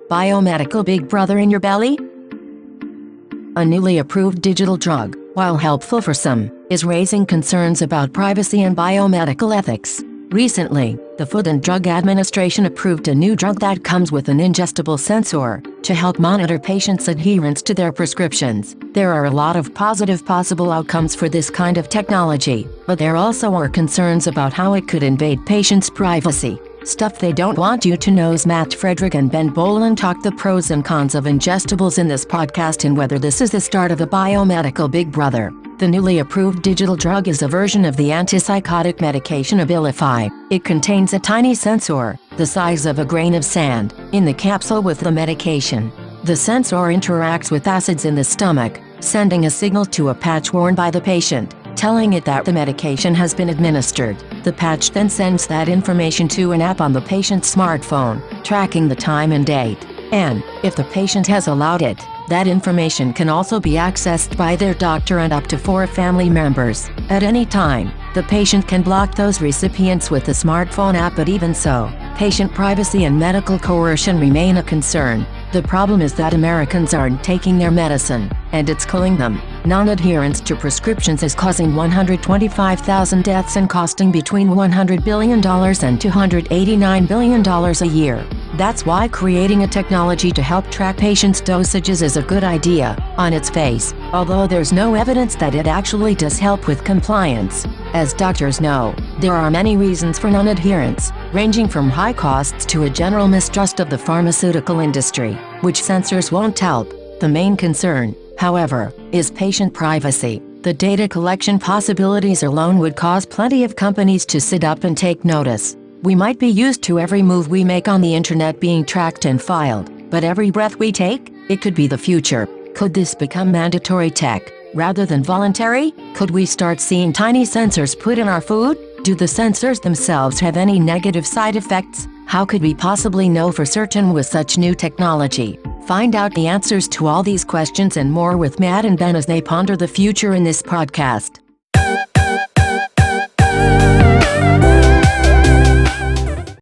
Biomedical Big Brother in your belly? A newly approved digital drug, while helpful for some, is raising concerns about privacy and biomedical ethics. Recently, the Food and Drug Administration approved a new drug that comes with an ingestible sensor to help monitor patients' adherence to their prescriptions. There are a lot of positive possible outcomes for this kind of technology, but there also are concerns about how it could invade patients' privacy. Stuff they don't want you to know's Frederick and Bowlin talk the pros and cons of ingestibles in this podcast and whether this is the start of a biomedical Big Brother. The newly approved digital drug is a version of the antipsychotic medication Abilify. It contains a tiny sensor, the size of a grain of sand, in the capsule with the medication. The sensor interacts with acids in the stomach, sending a signal to a patch worn by the patient, telling it that the medication has been administered. The patch then sends that information to an app on the patient's smartphone, tracking the time and date. And, if the patient has allowed it, that information can also be accessed by their doctor and up to 4 family members. At any time, the patient can block those recipients with the smartphone app, but even so, patient privacy and medical coercion remain a concern. The problem is that Americans aren't taking their medicine, and it's killing them. Non-adherence to prescriptions is causing 125,000 deaths and costing between $100 billion and $289 billion a year. That's why creating a technology to help track patients' dosages is a good idea, on its face, although there's no evidence that it actually does help with compliance. As doctors know, there are many reasons for non-adherence, ranging from high costs to a general mistrust of the pharmaceutical industry, which sensors won't help. The main concern, however, is patient privacy. The data collection possibilities alone would cause plenty of companies to sit up and take notice. We might be used to every move we make on the internet being tracked and filed, but every breath we take, it could be the future. Could this become mandatory tech, rather than voluntary? Could we start seeing tiny sensors put in our food? Do the sensors themselves have any negative side effects? How could we possibly know for certain with such new technology? Find out the answers to all these questions and more with Matt and Ben as they ponder the future in this podcast.